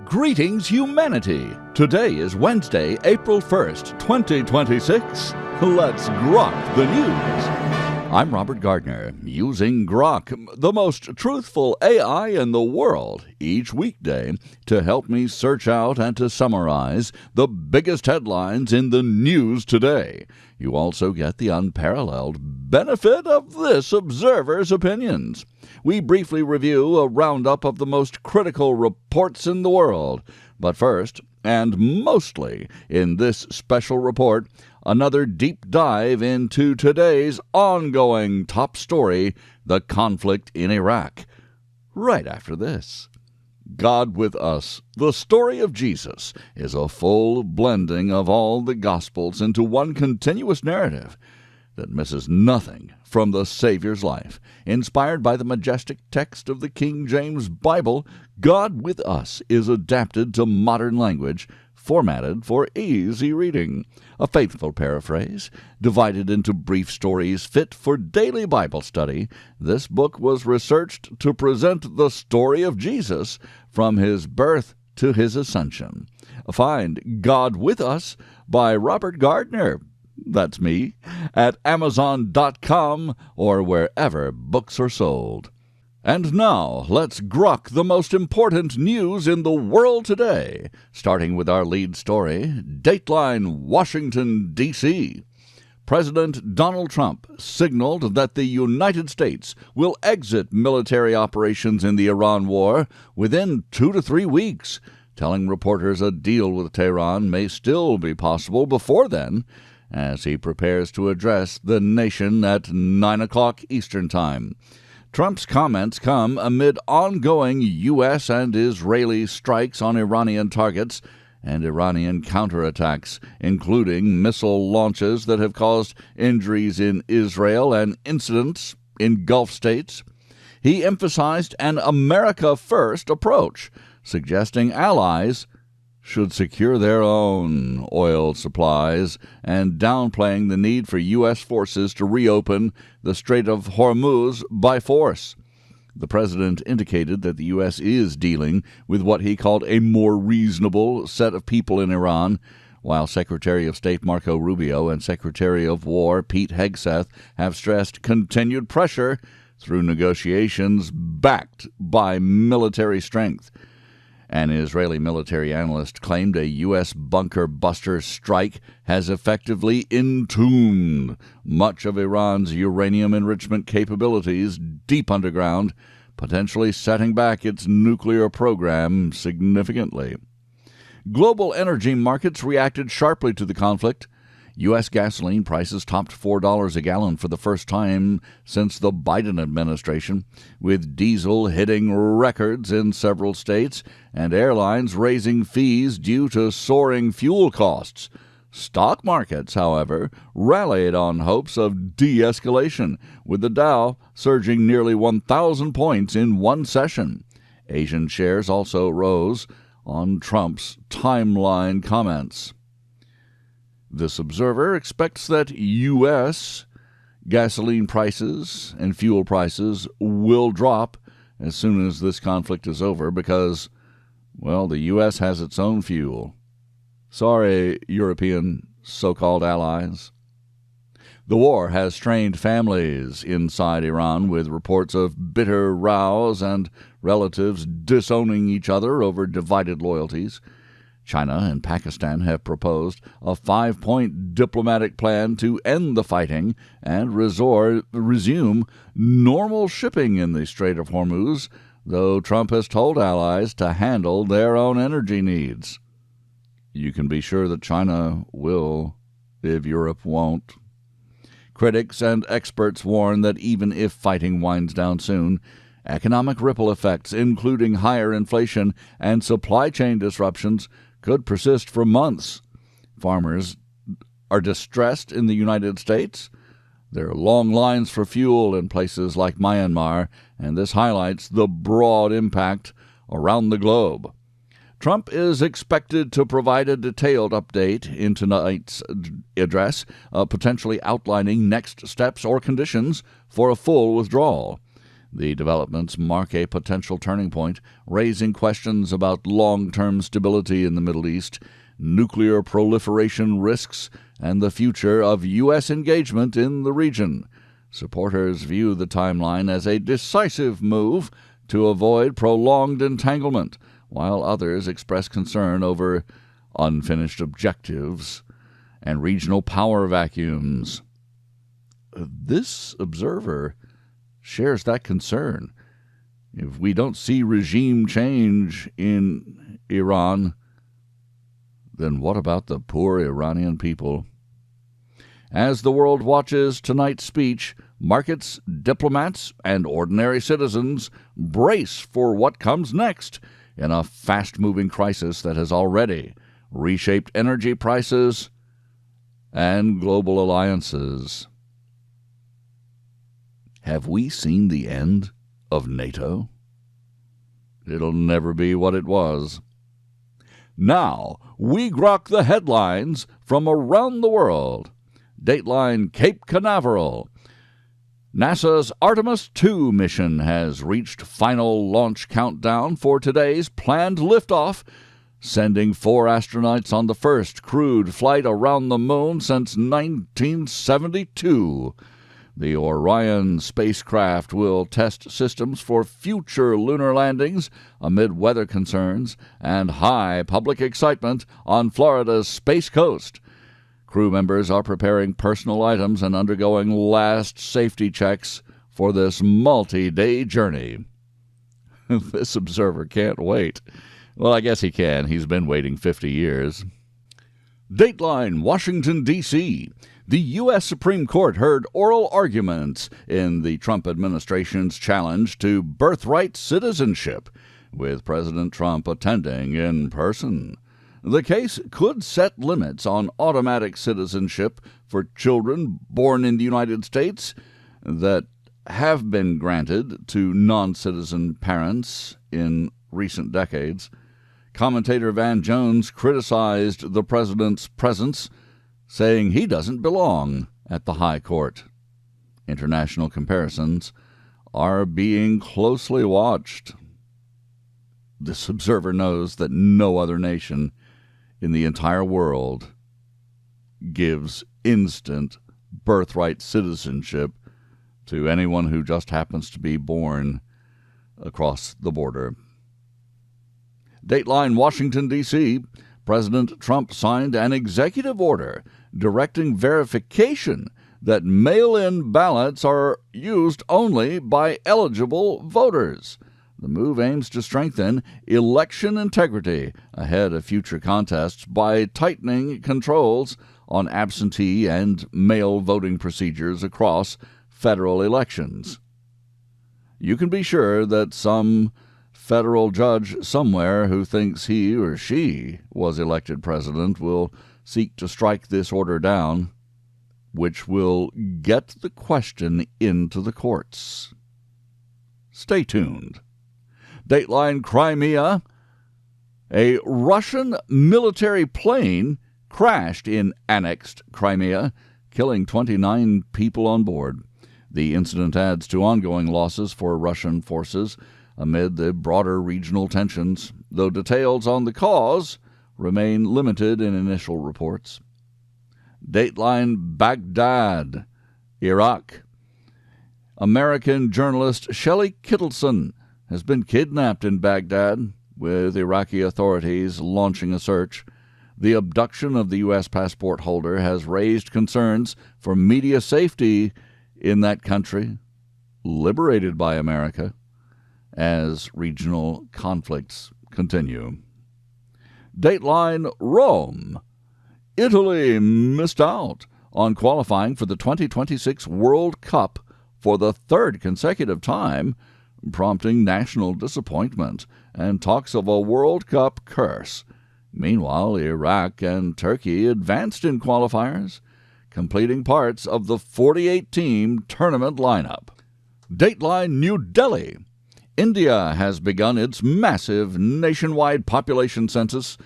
Greetings, humanity! Today is Wednesday, April 1st, 2026. Let's grok the news. I'm Robert Gardner, using Grok, the most truthful AI in the world, each weekday to help me search out and to summarize the biggest headlines in the news today. You also get the unparalleled benefit of this observer's opinions. We briefly review a roundup of the most critical reports in the world. But first, and mostly in this special report, another deep dive into today's ongoing top story, the conflict in Iraq. Right after this. God with Us, the story of Jesus, is a full blending of all the Gospels into one continuous narrative that misses nothing from the Savior's life. Inspired by the majestic text of the King James Bible, God with Us is adapted to modern language, formatted for easy reading. A faithful paraphrase, divided into brief stories fit for daily Bible study, this book was researched to present the story of Jesus from his birth to his ascension. Find God with Us by Robert Gardner, that's me, at Amazon.com or wherever books are sold. And now, let's grok the most important news in the world today, starting with our lead story, Dateline, Washington, D.C. President Donald Trump signaled that the United States will exit military operations in the Iran war within 2 to 3 weeks, telling reporters a deal with Tehran may still be possible before then, as he prepares to address the nation at 9 o'clock Eastern Time. Trump's comments come amid ongoing U.S. and Israeli strikes on Iranian targets and Iranian counterattacks, including missile launches that have caused injuries in Israel and incidents in Gulf states. He emphasized an America-first approach, suggesting allies should secure their own oil supplies and downplaying the need for U.S. forces to reopen the Strait of Hormuz by force. The president indicated that the U.S. is dealing with what he called a more reasonable set of people in Iran, while Secretary of State Marco Rubio and Secretary of War Pete Hegseth have stressed continued pressure through negotiations backed by military strength. An Israeli military analyst claimed a U.S. bunker buster strike has effectively entombed much of Iran's uranium enrichment capabilities deep underground, potentially setting back its nuclear program significantly. Global energy markets reacted sharply to the conflict. U.S. gasoline prices topped $4 a gallon for the first time since the Biden administration, with diesel hitting records in several states and airlines raising fees due to soaring fuel costs. Stock markets, however, rallied on hopes of de-escalation, with the Dow surging nearly 1,000 points in one session. Asian shares also rose on Trump's timeline comments. This observer expects that U.S. gasoline prices and fuel prices will drop as soon as this conflict is over because, well, the U.S. has its own fuel. Sorry, European so-called allies. The war has strained families inside Iran, with reports of bitter rows and relatives disowning each other over divided loyalties. China and Pakistan have proposed a 5-point diplomatic plan to end the fighting and resume normal shipping in the Strait of Hormuz, though Trump has told allies to handle their own energy needs. You can be sure that China will, if Europe won't. Critics and experts warn that even if fighting winds down soon, economic ripple effects, including higher inflation and supply chain disruptions, could persist for months. Farmers are distressed in the United States. There are long lines for fuel in places like Myanmar, and this highlights the broad impact around the globe. Trump is expected to provide a detailed update in tonight's address, potentially outlining next steps or conditions for a full withdrawal. The developments mark a potential turning point, raising questions about long-term stability in the Middle East, nuclear proliferation risks, and the future of U.S. engagement in the region. Supporters view the timeline as a decisive move to avoid prolonged entanglement, while others express concern over unfinished objectives and regional power vacuums. This observer shares that concern. If we don't see regime change in Iran, then what about the poor Iranian people? As the world watches tonight's speech, markets, diplomats, and ordinary citizens brace for what comes next in a fast-moving crisis that has already reshaped energy prices and global alliances. Have we seen the end of NATO? It'll never be what it was. Now, we grok the headlines from around the world. Dateline Cape Canaveral. NASA's Artemis II mission has reached final launch countdown for today's planned liftoff, sending 4 astronauts on the first crewed flight around the moon since 1972. The Orion spacecraft will test systems for future lunar landings amid weather concerns and high public excitement on Florida's Space Coast. Crew members are preparing personal items and undergoing last safety checks for this multi-day journey. This observer can't wait. Well, I guess he can. He's been waiting 50 years. Dateline, Washington, D.C. The U.S. Supreme Court heard oral arguments in the Trump administration's challenge to birthright citizenship, with President Trump attending in person. The case could set limits on automatic citizenship for children born in the United States that have been granted to non-citizen parents in recent decades. Commentator Van Jones criticized the president's presence, saying he doesn't belong at the High Court. International comparisons are being closely watched. This observer knows that no other nation in the entire world gives instant birthright citizenship to anyone who just happens to be born across the border. Dateline, Washington, D.C. President Trump signed an executive order directing verification that mail-in ballots are used only by eligible voters. The move aims to strengthen election integrity ahead of future contests by tightening controls on absentee and mail voting procedures across federal elections. You can be sure that some federal judge somewhere who thinks he or she was elected president will seek to strike this order down, which will get the question into the courts. Stay tuned. Dateline Crimea. A Russian military plane crashed in annexed Crimea, killing 29 people on board. The incident adds to ongoing losses for Russian forces amid the broader regional tensions, though details on the cause remain limited in initial reports. Dateline Baghdad, Iraq. American journalist Shelley Kittleson has been kidnapped in Baghdad, with Iraqi authorities launching a search. The abduction of the U.S. passport holder has raised concerns for media safety in that country, liberated by America, as regional conflicts continue. Dateline Rome. Italy missed out on qualifying for the 2026 World Cup for the third consecutive time, prompting national disappointment and talks of a World Cup curse. Meanwhile, Iraq and Turkey advanced in qualifiers, completing parts of the 48-team tournament lineup. Dateline New Delhi. India has begun its massive nationwide population census,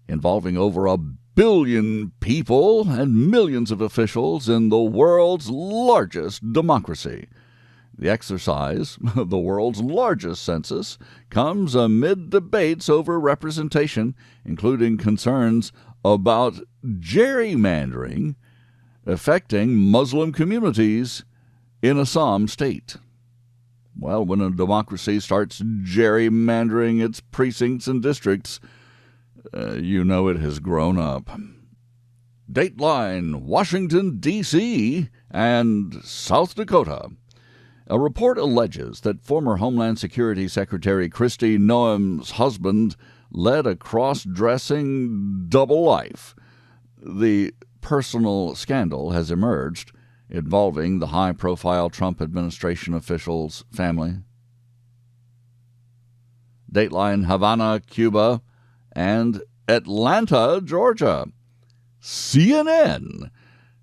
involving over 1 billion people and millions of officials in the world's largest democracy. The exercise, the world's largest census, comes amid debates over representation, including concerns about gerrymandering affecting Muslim communities in Assam state. Well, when a democracy starts gerrymandering its precincts and districts, you know it has grown up. Dateline, Washington, D.C., and South Dakota. A report alleges that former Homeland Security Secretary Kristi Noem's husband led a cross-dressing double life. The personal scandal has emerged involving the high-profile Trump administration official's family. Dateline, Havana, Cuba, and Atlanta, Georgia. CNN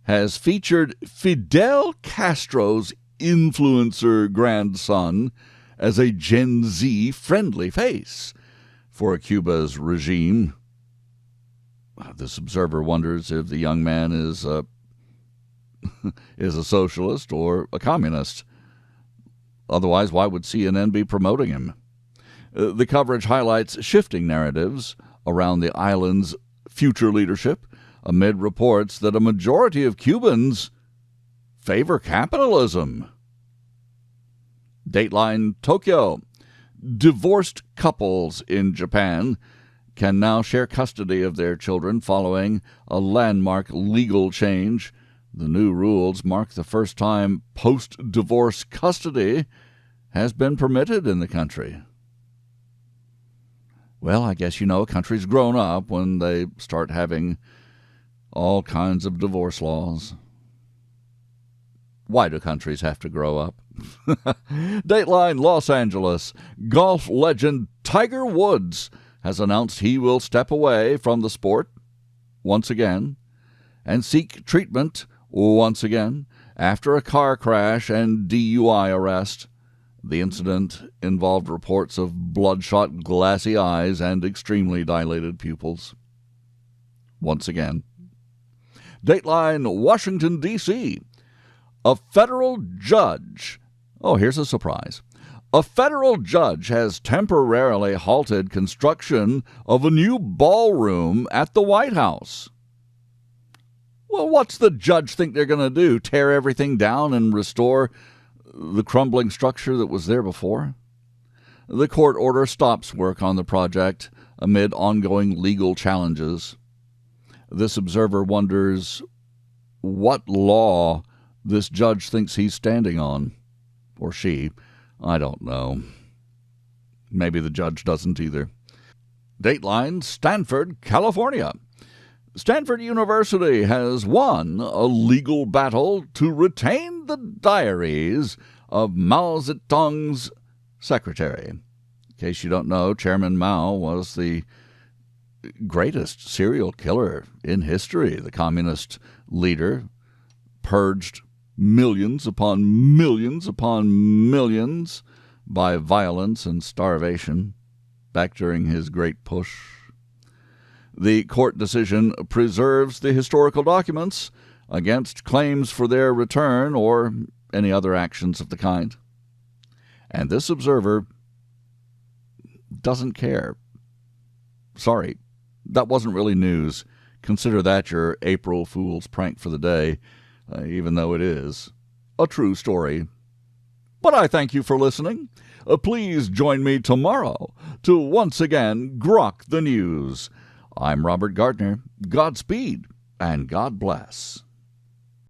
has featured Fidel Castro's influencer grandson as a Gen Z friendly face for Cuba's regime. This observer wonders if the young man is a socialist or a communist. Otherwise, why would CNN be promoting him? The coverage highlights shifting narratives around the island's future leadership amid reports that a majority of Cubans favor capitalism. Dateline, Tokyo. Divorced couples in Japan can now share custody of their children following a landmark legal change. The new rules mark the first time post-divorce custody has been permitted in the country. Well, I guess a country's grown up when they start having all kinds of divorce laws. Why do countries have to grow up? Dateline, Los Angeles. Golf legend Tiger Woods has announced he will step away from the sport once again and seek treatment once again after a car crash and DUI arrest. The incident involved reports of bloodshot, glassy eyes and extremely dilated pupils. Once again. Dateline, Washington, D.C. A federal judge. Oh, here's a surprise. A federal judge has temporarily halted construction of a new ballroom at the White House. Well, what's the judge think they're going to do? Tear everything down and restore the crumbling structure that was there before? The court order stops work on the project amid ongoing legal challenges. This observer wonders what law this judge thinks he's standing on. Or she. I don't know. Maybe the judge doesn't either. Dateline, Stanford, California. Stanford University has won a legal battle to retain the diaries of Mao Zedong's secretary. In case you don't know, Chairman Mao was the greatest serial killer in history. The communist leader purged millions upon millions upon millions by violence and starvation back during his great push. The court decision preserves the historical documents against claims for their return or any other actions of the kind. And this observer doesn't care. Sorry, that wasn't really news. Consider that your April Fool's prank for the day, even though it is a true story. But I thank you for listening. Please join me tomorrow to once again grok the news. I'm Robert Gardner. Godspeed and God bless.